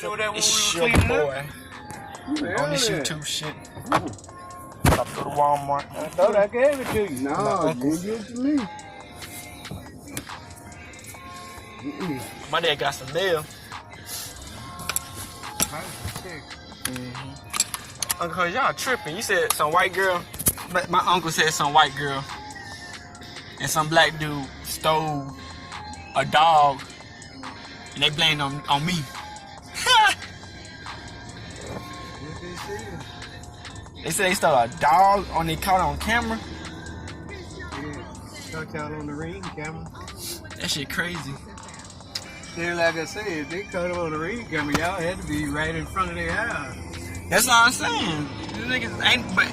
It's your boy on this YouTube shit. I go to Walmart. I thought I gave it to you. No, you give it to me. My dad got some mail. Uncle, y'all tripping. You said some white girl. My uncle said some white girl and some black dude stole a dog, and they blamed on me. They said they stole a dog they caught on camera. Yeah, caught y'all on the ring camera. That shit crazy. Still, like I said, if they caught them on the ring camera, y'all had to be right in front of their house. That's what I'm saying. These niggas ain't, but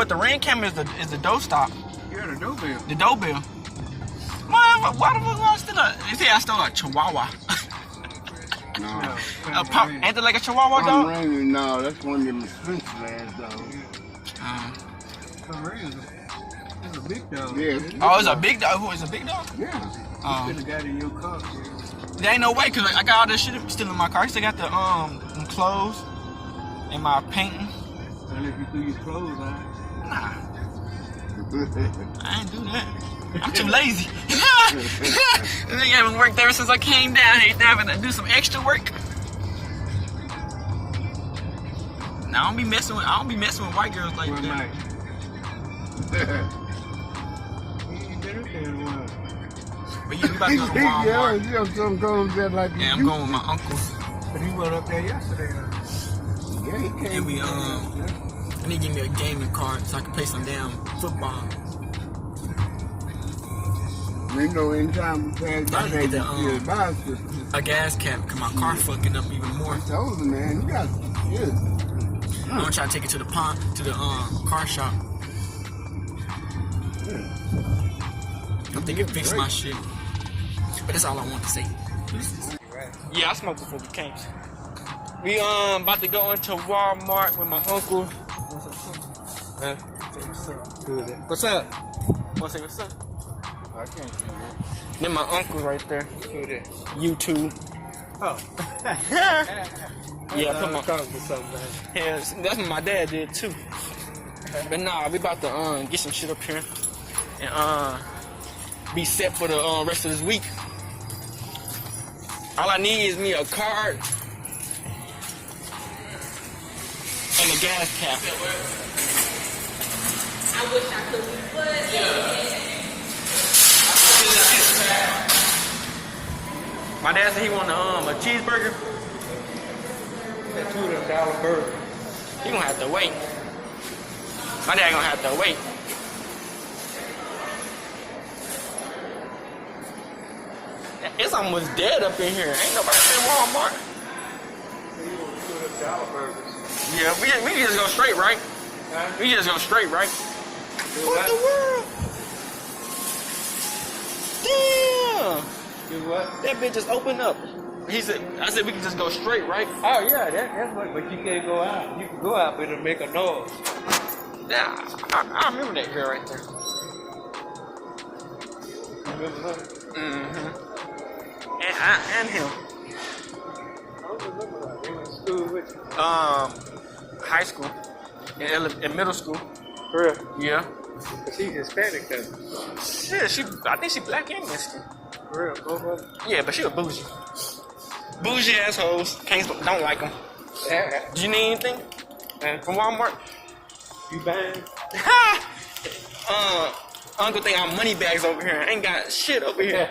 the ring camera is the door stop. Yeah, the doorbell. The doorbell. Why the fuck I steal they say I stole a chihuahua. No. Ain't that like a chihuahua dog? Runnin, no, that's one of them expensive ass dogs. It's a big dog. Yeah. Oh, it's a big dog. Who is a big dog? Yeah. You could have got in your car. There ain't no way, cause I got all this shit still in my car. I still got the them clothes and my painting. And if you threw your clothes on. Nah. I ain't do that. I'm too lazy. They haven't worked ever since I came down here. Having to do some extra work. Now I don't be messing with white girls like that. Mike? You been up there in a while. But you about to go to Walmart. Yeah, some comes there like Yeah, I'm going with my uncle. But he went up there yesterday. Yeah, he came. And we I need to give me a gaming card so I can play some damn football. You know, anytime we pass by there, you see a bicycle. A gas cap, cause my car fucking up even more. I told him, man, you got shit. I'm gonna try to take it to the car shop. I'm thinking fix my shit. But that's all I want to say. Yeah, I smoked before we came. We about to go into Walmart with my uncle. Huh? What's up? Wanna say what's up? I can't see that. Then my uncle right there. Who that? YouTube. Oh. Yeah, put my talking to somebody. yeah, that's what my dad did too. But nah, we about to get some shit up here and be set for the rest of this week. All I need is me a card and a gas cap. I wish I could be but yeah. My dad said he wanted a cheeseburger. That $2 burger. He gonna have to wait. My dad gonna have to wait. It's almost dead up in here. Ain't nobody in Walmart. $2 burgers. Yeah, we can just go straight, right? Huh? We can just go straight, right? What the world? Damn! Do what? That bitch just opened up. I said we can just go straight, right? Oh yeah, that's what. But you can't go out. You can go out, but it'll make a noise. Yeah, I remember that girl right there. Remember her? Mm-hmm. And him. I don't remember her. They went to school with you. High school. In middle school. For real? Yeah. But she's Hispanic though. Shit, I think she black and Mexican. For real, both of them. Yeah, but she was bougie. Bougie assholes. Don't like them. Yeah. Do you need anything? From Walmart? You bang? Uncle think I'm money bags over here. I ain't got shit over here.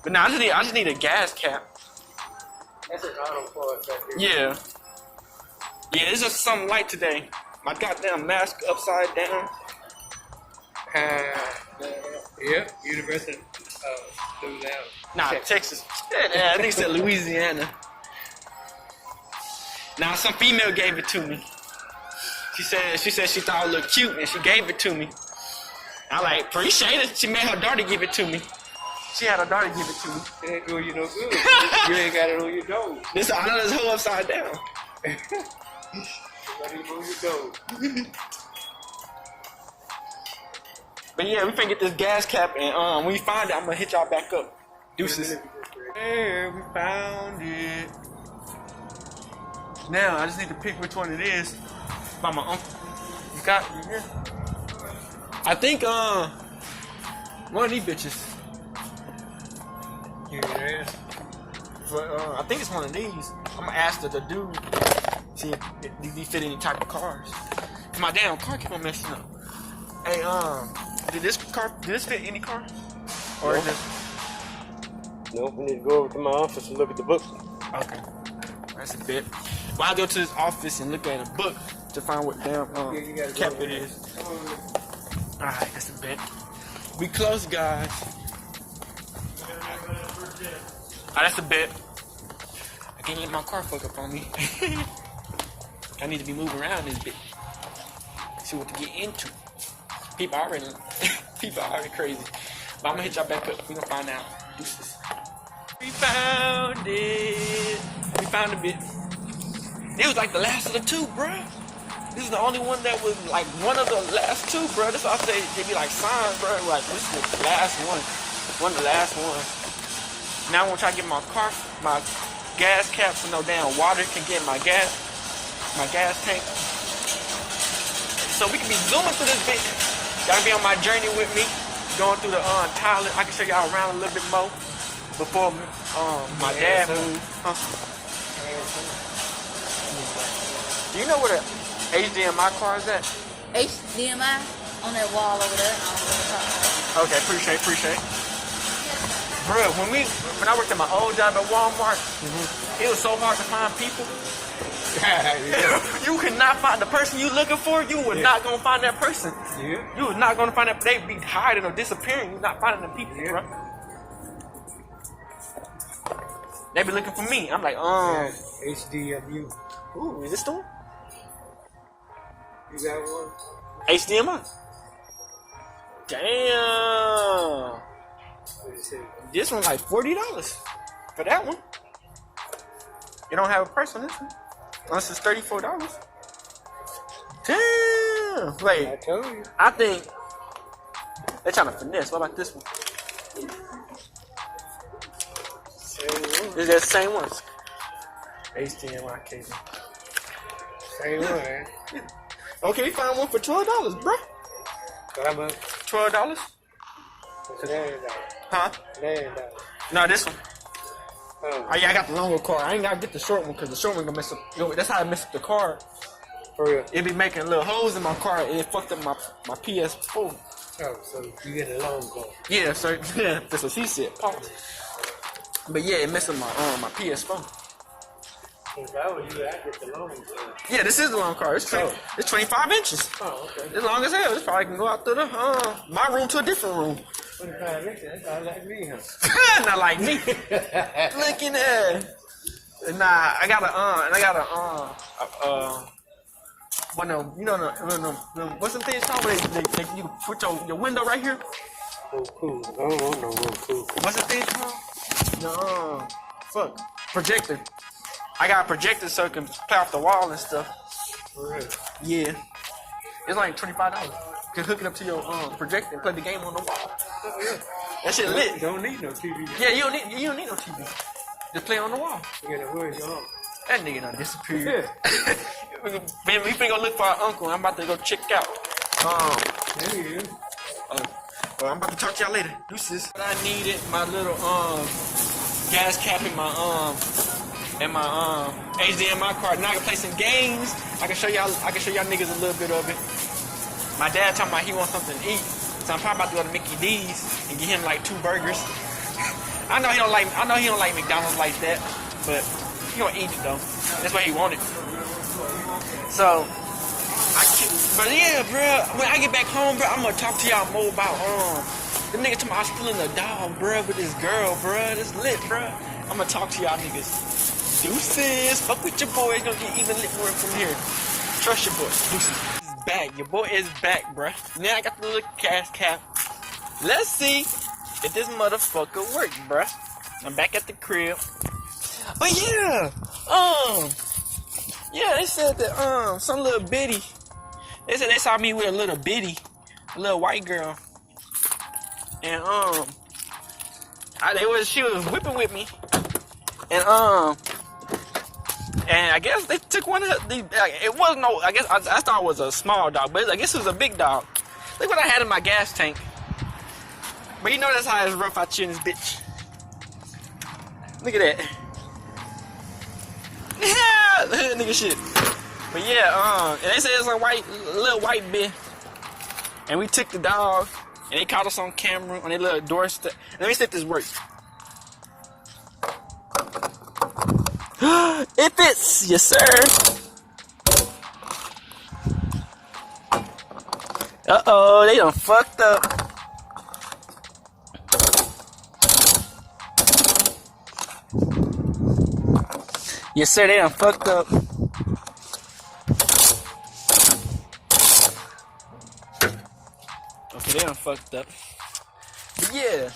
But now I just need a gas cap. That's an auto part back there. Yeah. Yeah, it's just something light today. My goddamn mask upside down. Yeah, University of Louisiana. Nah, Texas. Yeah, I think it's Louisiana. Now some female gave it to me. She said she thought it looked cute and she gave it to me. I like appreciate it. She made her daughter give it to me. She had her daughter give it to me. It ain't doing you no good. You ain't got it on your nose. I know this whole upside down. Not even on your nose. But yeah, we finna get this gas cap and when we find it, I'm gonna hit y'all back up. Deuces. There, we found it. Now I just need to pick which one it is. By my uncle. You got it here. I think one of these bitches. Here it is. But I think it's one of these. I'm gonna ask the dude, see if these fit any type of cars. My damn car keep on messing up. Hey, did this fit any car? Or is this? Nope, we need to go over to my office and look at the book. Okay, that's a bit. Well, I'll go to his office and look at a book to find what damn cap it is. Alright, that's a bit. We close, guys. That's a bit. I can't let my car fuck up on me. I need to be moving around this bit. See what to get into. People already crazy. But I'm gonna hit y'all back up. We gonna find out. Deuces. We found it. We found a bit. It was like the last of the two, bruh. This is the only one that was like one of the last two, bruh. That's why I say they be like signs, bruh. Like this is the last one. One of the last ones. Now I'm gonna try to get my gas cap so no damn water can get my gas tank. So we can be zooming through this bitch. Gotta be on my journey with me, going through the Thailand. I can show y'all around a little bit more before my dad moved. Do you know where the HDMI car is at? HDMI on that wall over there. I don't know what it's called. Okay, appreciate. Bro, when I worked at my old job at Walmart, it was so hard to find people. You could not find the person you looking for. You were not gonna find that person. Yeah. You were not gonna find that. They be hiding or disappearing. You're not finding the people, bro. They be looking for me. I'm like, HDMU. Ooh, is this the one? You got one? HDMI. Damn. This one like $40 for that one. You don't have a price on this one. Unless it's $34. Damn. Wait. I told you. I think they're trying to finesse. What about this one? Same one. Is that the same one? HDMI cable. Same one. Okay, found one for $12, bro. How much? $12? $9. Huh? $9. No, this one. Oh, Oh yeah, I got the longer car. I ain't gotta get the short one because the short one gonna mess up. That's how I messed up the car. for real. It be making little holes in my car. And it fucked up my PS4. Oh, so you get a long car. Yeah, so yeah, that's what she said. Pause. But yeah, it messed up my PS4. If I were you, I'd get the long car. Yeah, this is the long car. It's 25 inches. Oh, okay. It's long as hell. This probably can go out to the my room to a different room. 25 inches, that's not like me, huh? Not like me. Looking at. Nah, I got well, no, you know, what's the thing called? Where they you put your window right here. Oh, cool. I don't want no real cool. What's the thing called? No, fuck, projector. I got a projector so it can play off the wall and stuff. For real. Yeah, it's like $25. You can hook it up to your projector and play the game on the wall. Oh, yeah. That shit lit. You don't need no TV. Yeah, you don't need no TV. Just play on the wall. You gotta worry your arm. That nigga done disappeared. Man, we finna go look for our uncle. I'm about to go check out. There you go. Well, I'm about to talk to y'all later. Deuces. I needed my little gas cap in my HDMI card. Now I can play some games. I can show y'all niggas a little bit of it. My dad talking about he wants something to eat, so I'm probably about to go to Mickey D's and get him like 2 burgers. I know he don't like McDonald's like that, but he gonna eat it though. That's what he wanted. So, but yeah, bro. When I get back home, bro, I'm gonna talk to y'all more about the nigga talking about I was stealing a dog, bro, with this girl, bro. This lit, bro. I'm gonna talk to y'all niggas. Deuces, fuck with your boy. It's gonna get even lit more from here. Trust your boy. Deuces. He's back. Your boy is back, bro. Now I got the little gas cap. Let's see if this motherfucker works, bro. I'm back at the crib. But yeah, yeah, they said that some little bitty. They said they saw me with a little white girl, and she was whipping with me. And I guess they took one of the. It wasn't no. I guess I thought it was a small dog, but I guess it was a big dog. Look what I had in my gas tank. But you know that's how it's rough out here in this bitch. Look at that. Yeah, nigga shit. But yeah, and they said it's a little white bit. And we took the dog, and they caught us on camera on their little doorstep. Let me see if this works. It fits, yes sir. Uh-oh, they done fucked up. Yes sir, they done fucked up. Okay, they done fucked up. But yeah,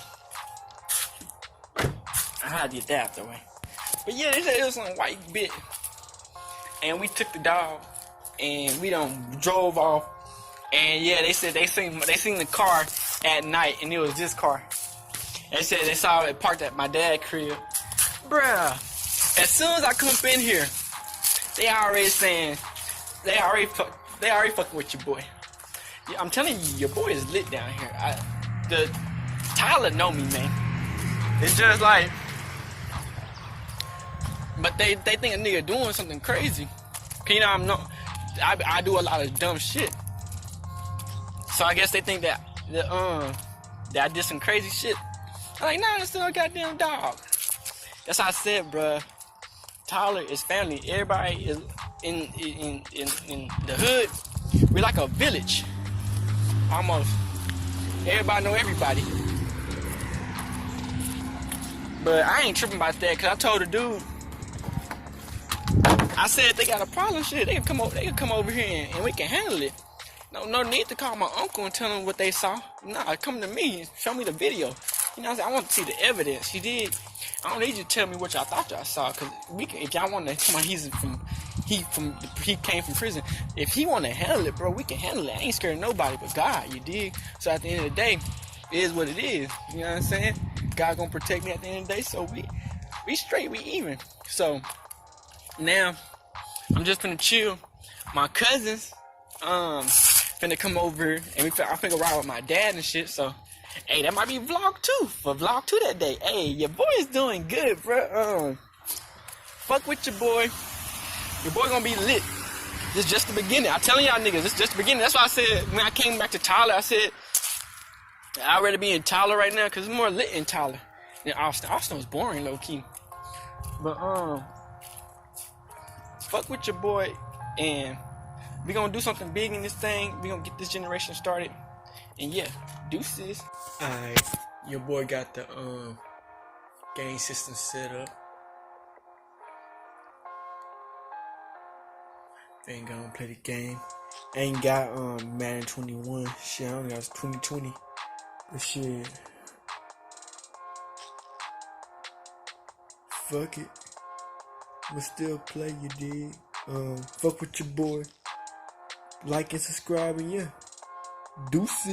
I had to get that out the way. But yeah, they said it was some white bit. And we took the dog and we done drove off. And yeah, they said they seen the car at night, and it was this car. They said they saw it parked at my dad's crib. Bruh, as soon as I come up in here, they already fucking with your boy. Yeah, I'm telling you, your boy is lit down here. Tyler know me, man. It's just like, but they think a nigga doing something crazy. You know, I do a lot of dumb shit. So I guess they think that I did some crazy shit. I'm like, nah, it's still a goddamn dog. That's how I said, bruh. Tyler is family. Everybody is in the hood. We're like a village. Almost. Everybody know everybody. But I ain't tripping about that, cause I told the dude, I said if they got a problem, shit, they can come over here and we can handle it. No need to call my uncle and tell him what they saw. Nah, come to me and show me the video. You know what I'm saying? I want to see the evidence. He did. I don't need you to tell me what y'all thought y'all saw, cause if y'all want to come on, he came from prison. If he want to handle it, bro, we can handle it. I ain't scared of nobody but God, you dig? So at the end of the day, it is what it is. You know what I'm saying? God gonna protect me at the end of the day, so we straight, we even. So now I'm just finna chill. My cousins finna come over and I'm finna ride with my dad and shit. So hey, that might be vlog 2 for vlog 2 that day. Hey, your boy is doing good, bro. Fuck with your boy. Your boy gonna be lit. This is just the beginning. I'm telling y'all niggas, this is just the beginning. That's why I said when I came back to Tyler, I said I'd rather be in Tyler right now because it's more lit in Tyler than Austin. Austin was boring, low key. But fuck with your boy, and we gonna do something big in this thing. We gonna get this generation started, and yeah, deuces. Alright, your boy got the game system set up. Ain't gonna play the game. Ain't got Madden 21. Shit, I only got 2020. But shit, fuck it. I'ma still play, you dig? Fuck with your boy. Like and subscribe, and yeah. Deuces.